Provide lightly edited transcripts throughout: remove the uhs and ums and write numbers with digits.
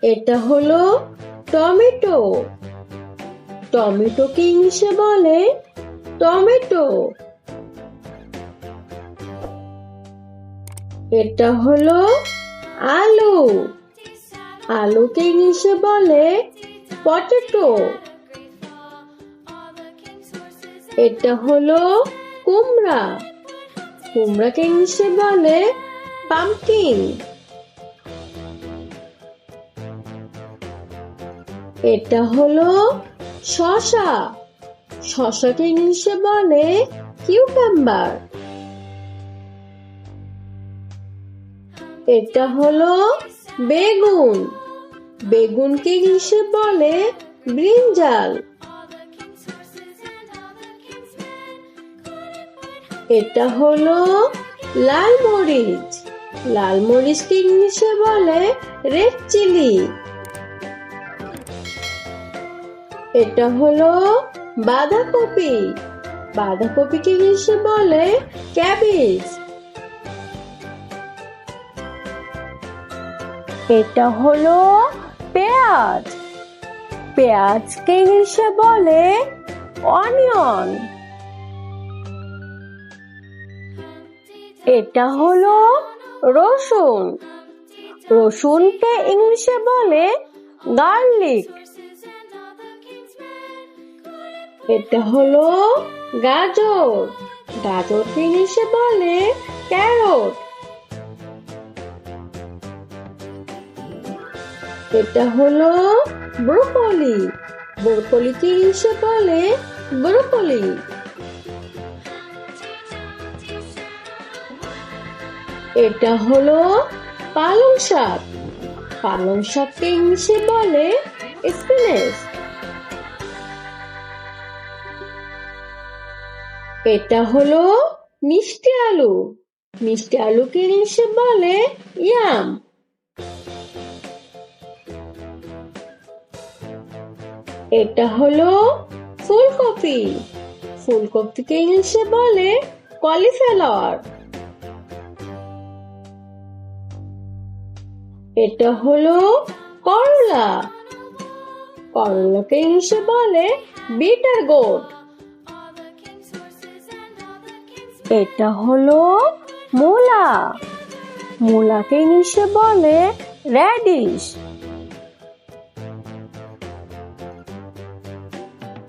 এটা হলো টমেটো। টমেটোকে ইংলিশে বলে টমেটো। এটা হলো আলু। আলুকে ইংলিশে বলে পটেটো। এটা হলো কুমড়া। কুমড়াকে ইংলিশে বলে পাম্পকিন। এটা হলো শসা। শসাকে ইংলিশে বলে কিউকাম্বার। এটা হলো বেগুন। বেগুনকে ইংলিশে বলে ব্রিঞ্জাল। এটা হলো লাল মরিচ। লাল মরিচকে ইংলিশে বলে রেড চিলি। এটা হলো বাঁধাকপি। বাঁধাকপিকে ইংলিশে বলে ক্যাবেজ। এটা হলো পেঁয়াজ। পেঁয়াজকে ইংলিশে বলে অনিয়ন। এটা হলো রসুন। রসুনকে ইংলিশে বলে গার্লিক। এটা হলো গাজর। গাজরকে ইংলিশে বলে ক্যারট। এটা হলো ব্রোকলি। ব্রোকলিকে ইংলিশে বলে ব্রোকলি। এটা হলো পালং শাক। পালং শাককে ইংলিশে বলে স্পিনাচ। এটা হলো মিষ্টি আলু। মিষ্টি আলুকে ইংলিশে বলে ইয়াম। এটা হলো ফুলকপি। ফুলকপিকে ইংলিশে বলে কলিফ্লাওয়ার। এটা হলো করলা। করলাকে ইংলিশে বলে বিটার গোট। এটা হলো মূলা। মূলাকে ইংলিশে বলে র্যাডিশ।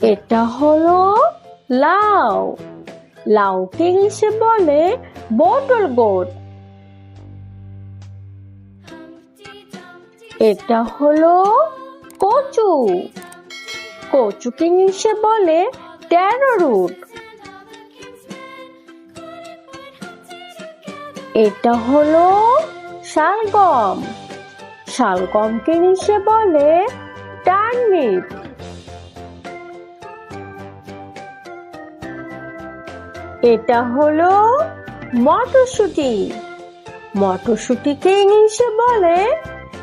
এটা হলো লাউ। লাউকে ইংলিশে বলে বটল গোট। এটা হলো কচু। কচুকে ইংলিশে বলে ট্যারো রুট। এটা হলো শালগম। শালগমকে ইংলিশে বলে টার্নিপ। এটা হলো মটরশুঁটি। মটরশুঁটিকে ইংলিশে বলে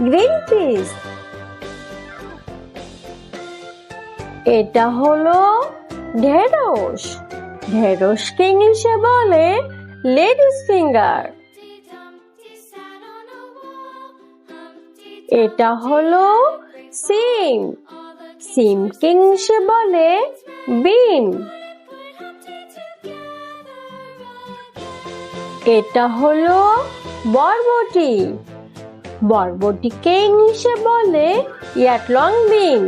গ্রিন পিস। এটা হলো ঢেঁড়স। ঢেঁড়সকে ইংলিশে বলে লেডিস ফিঙ্গার। এটা হলো সিম। সিমকে ইংলিশে বলে বিন। এটা হলো বরবটি। বরবটিকে ইংলিশে বলে ইয়াটলং বিন।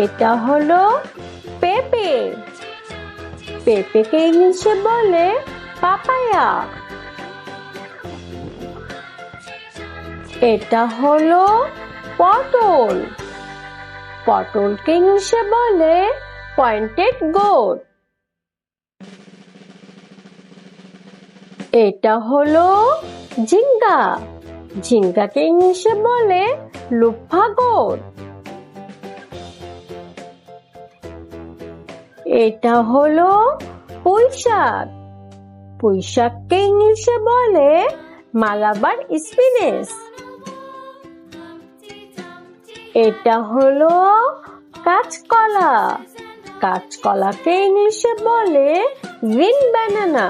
এটা হলো পেঁপে। পেঁপেকে ইংলিশে বলে পাপায়া। এটা হলো পটল। পটলকে ইংলিশে বলে পয়েন্টেড গোট। এটা হলো ঝিঙ্গা। ঝিঙ্গাকে ইংলিশে বলে লুফা গোট। এটা হলো পুঁইশাক। পুঁইশাককে ইংলিশে বলে মালাবার স্পিনাচ। এটা হলো কাঁচকলা। কাঁচকলাকে ইংলিশে বলে গ্রিন ব্যানানা।